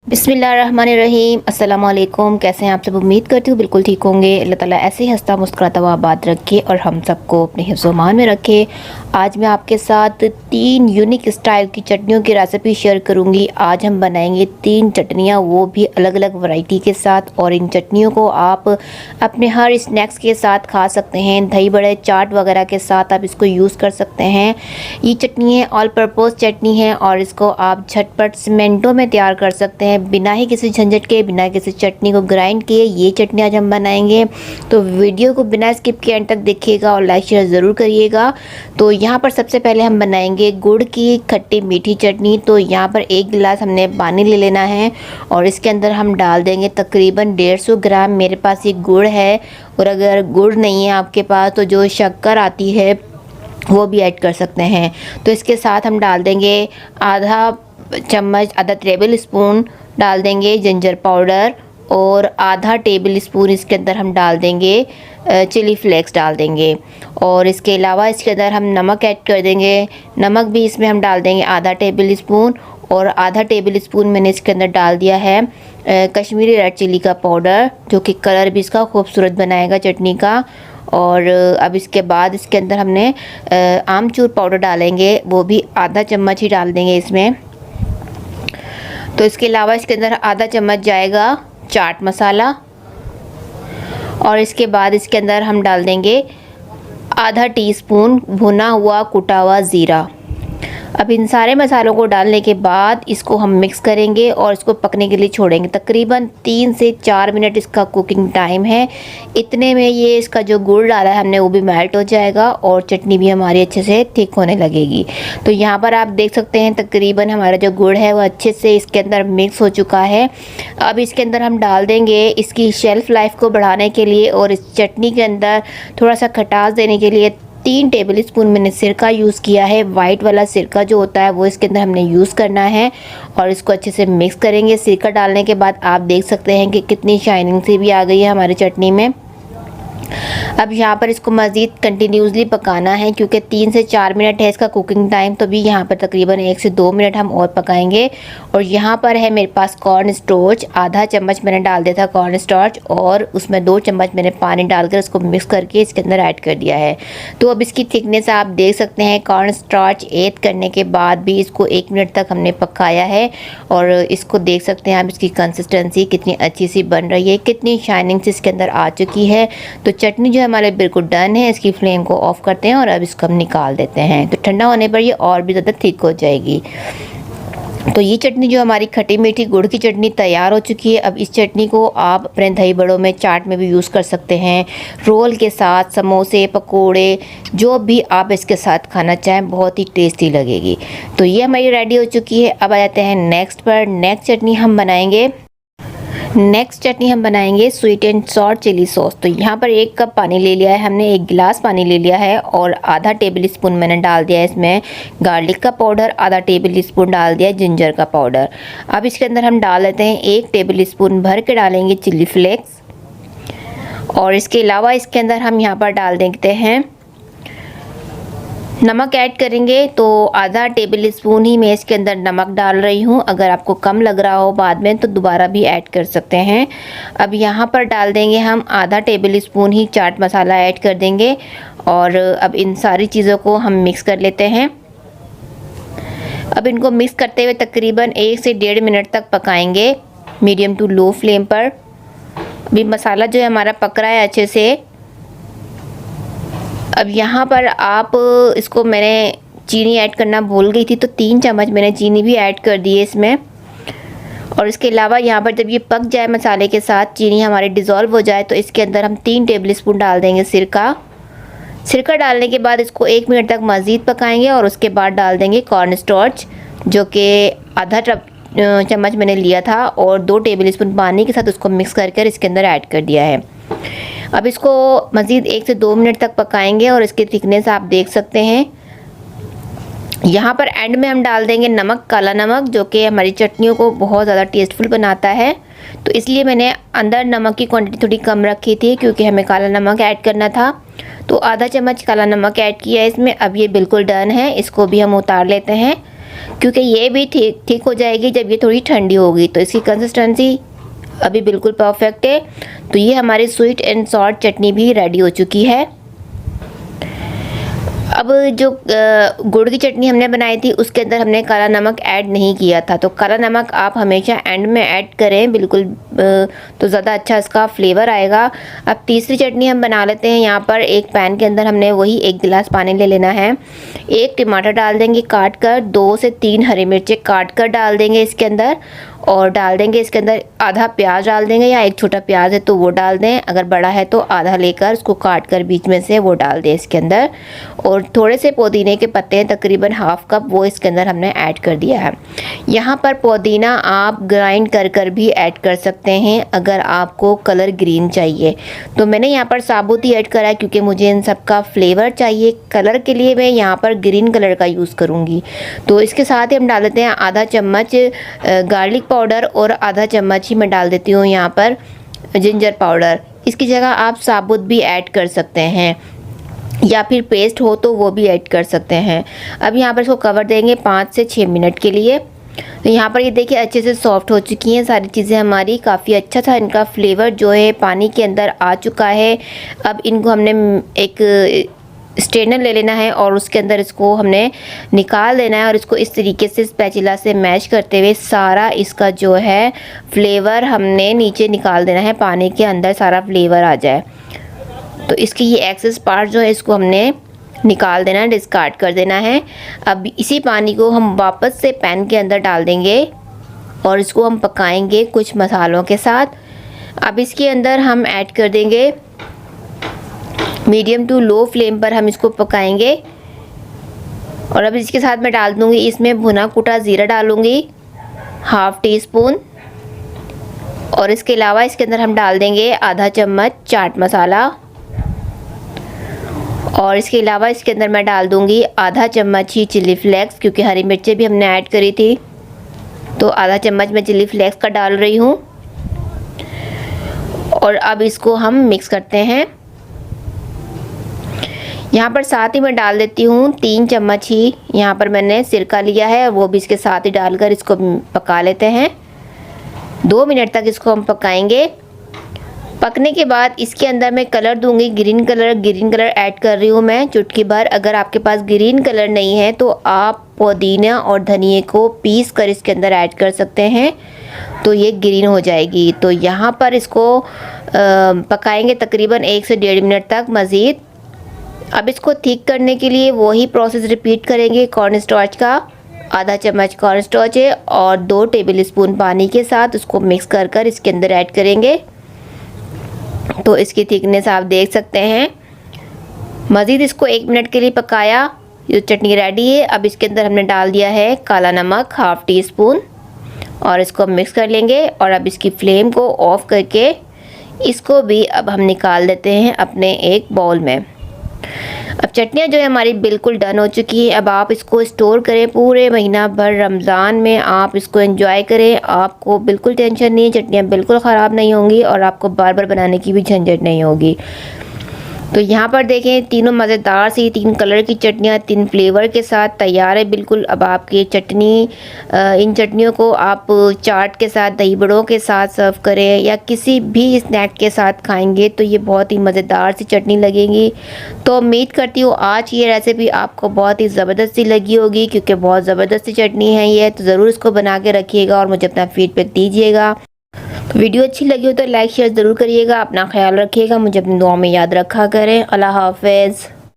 बिस्मिल्लाहिर्रहमानिर्रहीम। अस्सलाम वालेकुम। कैसे हैं आप सब? उम्मीद करती हूँ बिल्कुल ठीक होंगे। अल्लाह ताला ऐसे ही हंसता मुस्कुराता हुआ आबाद रखे और हम सबको अपने हिफ्ज़-ओ-मान में रखे। आज मैं आपके साथ 3 यूनिक स्टाइल की चटनियों की रेसिपी शेयर करूँगी। आज हम बनाएंगे 3 चटनियाँ, वो भी अलग अलग वैरायटी के साथ, और इन चटनियों को आप अपने हर स्नैक्स के साथ खा सकते हैं। दही बड़े, चाट वगैरह के साथ आप इसको यूज़ कर सकते हैं। ये चटनी है ऑल पर्पज़ चटनी है और इसको आप झटपट मिनटों में तैयार कर सकते हैं बिना ही किसी झंझट के, बिना किसी चटनी को ग्राइंड किए। ये चटनी आज हम बनाएंगे, तो वीडियो को बिना स्किप किए एंड तक देखिएगा और लाइक शेयर ज़रूर करिएगा। तो यहाँ पर सबसे पहले हम बनाएंगे गुड़ की खट्टी मीठी चटनी। तो यहाँ पर 1 गिलास हमने पानी ले लेना है और इसके अंदर हम डाल देंगे तकरीबन 150 ग्राम। मेरे पास ये गुड़ है, और अगर गुड़ नहीं है आपके पास तो जो शक्कर आती है वो भी ऐड कर सकते हैं। तो इसके साथ हम डाल देंगे आधा टेबल स्पून डाल देंगे जिंजर पाउडर, और आधा टेबल स्पून इसके अंदर हम डाल देंगे चिली फ्लेक्स डाल देंगे। और इसके अलावा इसके अंदर हम नमक ऐड कर देंगे। नमक भी इसमें हम डाल देंगे आधा टेबल स्पून, और आधा टेबल स्पून मैंने इसके अंदर डाल दिया है कश्मीरी रेड चिली का पाउडर, जो कि कलर भी इसका खूबसूरत बनाएगा चटनी का। और अब इसके बाद इसके अंदर हमने आमचूर पाउडर डालेंगे, वो भी आधा चम्मच ही डाल देंगे इसमें। तो इसके अलावा इसके अंदर आधा चम्मच जाएगा चाट मसाला, और इसके बाद इसके अंदर हम डाल देंगे आधा टीस्पून भुना हुआ कुटा हुआ ज़ीरा। अब इन सारे मसालों को डालने के बाद इसको हम मिक्स करेंगे और इसको पकने के लिए छोड़ेंगे। तकरीबन 3 से 4 मिनट इसका कुकिंग टाइम है। इतने में ये इसका जो गुड़ डाला है हमने वो भी मेल्ट हो जाएगा और चटनी भी हमारी अच्छे से थिक होने लगेगी। तो यहाँ पर आप देख सकते हैं तकरीबन हमारा जो गुड़ है वो अच्छे से इसके अंदर मिक्स हो चुका है। अब इसके अंदर हम डाल देंगे इसकी शेल्फ़ लाइफ को बढ़ाने के लिए और इस चटनी के अंदर थोड़ा सा खटास देने के लिए 3 टेबल स्पून मैंने सिरका यूज़ किया है। वाइट वाला सिरका जो होता है वो इसके अंदर हमने यूज़ करना है और इसको अच्छे से मिक्स करेंगे। सिरका डालने के बाद आप देख सकते हैं कि कितनी शाइनिंग सी भी आ गई है हमारी चटनी में। अब यहाँ पर इसको मज़ीद कंटिन्यूसली पकाना है, क्योंकि 3 से 4 मिनट है इसका कुकिंग टाइम, तो भी यहाँ पर तकरीबन 1 से 2 मिनट हम और पकाएंगे। और यहाँ पर है मेरे पास कॉर्न स्टार्च, आधा चम्मच मैंने डाल दिया था कॉर्न स्टार्च, और उसमें 2 चम्मच मैंने पानी डालकर इसको मिक्स करके इसके अंदर ऐड कर दिया है। तो अब इसकी थिकनेस आप देख सकते हैं। कॉर्न स्टार्च ऐड करने के बाद भी इसको 1 मिनट तक हमने पकाया है, और इसको देख सकते हैं आप इसकी कंसिस्टेंसी कितनी अच्छी सी बन रही है, कितनी शाइनिंग से इसके अंदर आ चुकी है। तो चटनी जो हमारे बिल्कुल डन है। इसकी फ्लेम को ऑफ करते हैं और अब इसको हम निकाल देते हैं। तो ठंडा होने पर ये और भी ज़्यादा थिक हो जाएगी। तो ये चटनी जो हमारी खट्टी मीठी गुड़ की चटनी तैयार हो चुकी है। अब इस चटनी को आप अपने दही बड़ों में, चाट में भी यूज़ कर सकते हैं, रोल के साथ, समोसे, पकोड़े, जो भी आप इसके साथ खाना चाहें, बहुत ही टेस्टी लगेगी। तो ये हमारी रेडी हो चुकी है। अब आ जाते हैं नेक्स्ट पर। नेक्स्ट चटनी हम बनाएंगे sweet and sour chilli sauce. तो यहाँ पर 1 कप पानी ले लिया है हमने, 1 गिलास पानी ले लिया है, और आधा टेबल स्पून मैंने डाल दिया है इसमें गार्लिक का पाउडर, आधा टेबल स्पून डाल दिया है जिंजर का पाउडर। अब इसके अंदर हम डाल लेते हैं 1 टेबल स्पून भर के डालेंगे चिली फ्लेक्स, और इसके अलावा इसके अंदर हम यहाँ पर डाल देते हैं नमक ऐड करेंगे। तो आधा टेबल स्पून ही मैं इसके अंदर नमक डाल रही हूँ। अगर आपको कम लग रहा हो बाद में तो दोबारा भी ऐड कर सकते हैं। अब यहाँ पर डाल देंगे हम आधा टेबल स्पून ही चाट मसाला ऐड कर देंगे, और अब इन सारी चीज़ों को हम मिक्स कर लेते हैं। अब इनको मिक्स करते हुए तकरीबन 1 से 1.5 मिनट तक पकाएंगे मीडियम टू लो फ्लेम पर। अभी मसाला जो है हमारा पक रहा है अच्छे से। अब यहाँ पर आप इसको, मैंने चीनी ऐड करना भूल गई थी तो 3 चम्मच मैंने चीनी भी ऐड कर दी है इसमें। और इसके अलावा यहाँ पर जब ये पक जाए मसाले के साथ, चीनी हमारी डिज़ोल्व हो जाए, तो इसके अंदर हम 3 टेबल स्पून डाल देंगे सिरका डालने के बाद इसको 1 मिनट तक मज़ीद पकाएंगे, और उसके बाद डाल देंगे कॉर्न स्टार्च, जो कि आधा चम्मच मैंने लिया था, और 2 टेबल स्पून पानी के साथ उसको मिक्स कर इसके अंदर ऐड कर दिया है। अब इसको मज़ीद 1 से 2 मिनट तक पकाएंगे, और इसकी थिकनेस आप देख सकते हैं। यहाँ पर एंड में हम डाल देंगे नमक, काला नमक, जो कि हमारी चटनियों को बहुत ज़्यादा टेस्टफुल बनाता है। तो इसलिए मैंने अंदर नमक की क्वांटिटी थोड़ी कम रखी थी, क्योंकि हमें काला नमक ऐड करना था। तो आधा चम्मच काला नमक ऐड किया है इसमें। अब ये बिल्कुल डन है, इसको भी हम उतार लेते हैं। क्योंकि ये भी ठीक हो जाएगी जब ये थोड़ी ठंडी होगी। तो इसकी कंसिस्टेंसी अभी बिल्कुल परफेक्ट है। तो ये हमारी स्वीट एंड सॉल्ट चटनी भी रेडी हो चुकी है। अब जो गुड़ की चटनी हमने बनाई थी उसके अंदर हमने काला नमक ऐड नहीं किया था, तो काला नमक आप हमेशा एंड में ऐड करें बिल्कुल, तो ज़्यादा अच्छा इसका फ्लेवर आएगा। अब तीसरी चटनी हम बना लेते हैं। यहाँ पर एक पैन के अंदर हमने वही 1 गिलास पानी ले लेना है। 1 टमाटर डाल देंगे काट कर, 2 से 3 हरी मिर्चें काट कर डाल देंगे इसके अंदर, और डाल देंगे इसके अंदर आधा प्याज डाल देंगे, या एक छोटा प्याज है तो वो डाल दें, अगर बड़ा है तो आधा लेकर उसको काट कर बीच में से वो डाल दें इसके अंदर। और थोड़े से पुदीने के पत्ते हैं, तकरीबन हाफ कप, वो इसके अंदर हमने ऐड कर दिया है। यहाँ पर पुदीना आप ग्राइंड कर भी ऐड कर सकते हैं अगर आपको कलर ग्रीन चाहिए। तो मैंने यहाँ पर साबुत ही ऐड करा है क्योंकि मुझे इन सब का फ्लेवर चाहिए। कलर के लिए मैं यहाँ पर ग्रीन कलर का यूज़ करूँगी। तो इसके साथ ही हम डाल देते हैं आधा चम्मच गार्लिक पाउडर, और आधा चम्मच ही मैं डाल देती हूँ यहाँ पर जिंजर पाउडर। इसकी जगह आप साबुत भी ऐड कर सकते हैं, या फिर पेस्ट हो तो वो भी ऐड कर सकते हैं। अब यहाँ पर इसको कवर देंगे 5 से 6 मिनट के लिए। तो यहाँ पर ये देखिए अच्छे से सॉफ्ट हो चुकी हैं सारी चीज़ें हमारी, काफ़ी अच्छा था इनका फ्लेवर जो है पानी के अंदर आ चुका है। अब इनको हमने एक स्ट्रेनर ले लेना है और उसके अंदर इसको हमने निकाल देना है, और इसको इस तरीके से स्पैचुला से मैश करते हुए सारा इसका जो है फ्लेवर हमने नीचे निकाल देना है, पानी के अंदर सारा फ्लेवर आ जाए। तो इसकी ये एक्सेस पार्ट जो है इसको हमने निकाल देना है, डिस्कार्ड कर देना है। अब इसी पानी को हम वापस से पैन के अंदर डाल देंगे और इसको हम पकाएंगे कुछ मसालों के साथ। अब इसके अंदर हम ऐड कर देंगे, मीडियम टू लो फ्लेम पर हम इसको पकाएंगे। और अब इसके साथ मैं डाल दूँगी इसमें भुना कुटा ज़ीरा डालूँगी 1/2 टीस्पून, और इसके अलावा इसके अंदर हम डाल देंगे आधा चम्मच चाट मसाला, और इसके अलावा इसके अंदर मैं डाल दूँगी आधा चम्मच ही चिली फ्लेक्स, क्योंकि हरी मिर्चें भी हमने ऐड करी थी, तो आधा चम्मच मैं चिली फ्लेक्स का डाल रही हूँ। और अब इसको हम मिक्स करते हैं। यहाँ पर साथ ही मैं डाल देती हूँ 3 चम्मच ही यहाँ पर मैंने सिरका लिया है, वो भी इसके साथ ही डालकर इसको पका लेते हैं। 2 मिनट तक इसको हम पकाएंगे। पकने के बाद इसके अंदर मैं कलर दूंगी ग्रीन कलर ऐड कर रही हूँ मैं चुटकी भर। अगर आपके पास ग्रीन कलर नहीं है तो आप पुदीना और धनिए को पीस कर इसके अंदर ऐड कर सकते हैं, तो ये ग्रीन हो जाएगी। तो यहाँ पर इसको पकाएंगे तकरीबन 1 से 1.5 मिनट तक मज़ीद। अब इसको थिक करने के लिए वही प्रोसेस रिपीट करेंगे। कॉर्न स्टार्च का आधा चम्मच कॉर्न स्टार्च है और 2 टेबल स्पून पानी के साथ उसको मिक्स कर इसके अंदर ऐड करेंगे। तो इसकी थिकनेस आप देख सकते हैं। मज़ीद इसको 1 मिनट के लिए पकाया। ये चटनी रेडी है। अब इसके अंदर हमने डाल दिया है काला नमक 1/2 टीस्पून, और इसको मिक्स कर लेंगे। और अब इसकी फ्लेम को ऑफ करके इसको भी अब हम निकाल देते हैं अपने एक बाउल में। अब चटनियाँ जो है हमारी बिल्कुल डन हो चुकी है। अब आप इसको स्टोर करें पूरे महीना भर, रमज़ान में आप इसको एंजॉय करें। आपको बिल्कुल टेंशन नहीं है, चटनियाँ बिल्कुल ख़राब नहीं होंगी और आपको बार बार बनाने की भी झंझट नहीं होगी। तो यहाँ पर देखें तीनों मज़ेदार सी 3 कलर की चटनियाँ 3 फ्लेवर के साथ तैयार है बिल्कुल। अब आपकी चटनी इन चटनियों को आप चाट के साथ, दही बड़ों के साथ सर्व करें या किसी भी स्नैक के साथ खाएंगे तो ये बहुत ही मज़ेदार सी चटनी लगेगी। तो उम्मीद करती हूँ आज ये रेसिपी आपको बहुत ही ज़बरदस्त सी लगी होगी, क्योंकि बहुत ज़बरदस्त सी चटनी है ये। तो ज़रूर इसको बना के रखिएगा और मुझे अपना फीडबैक दीजिएगा। तो वीडियो अच्छी लगी हो तो लाइक शेयर ज़रूर करिएगा। अपना ख्याल रखिएगा, मुझे अपनी दुआ में याद रखा करें। अल्लाह हाफ़िज़।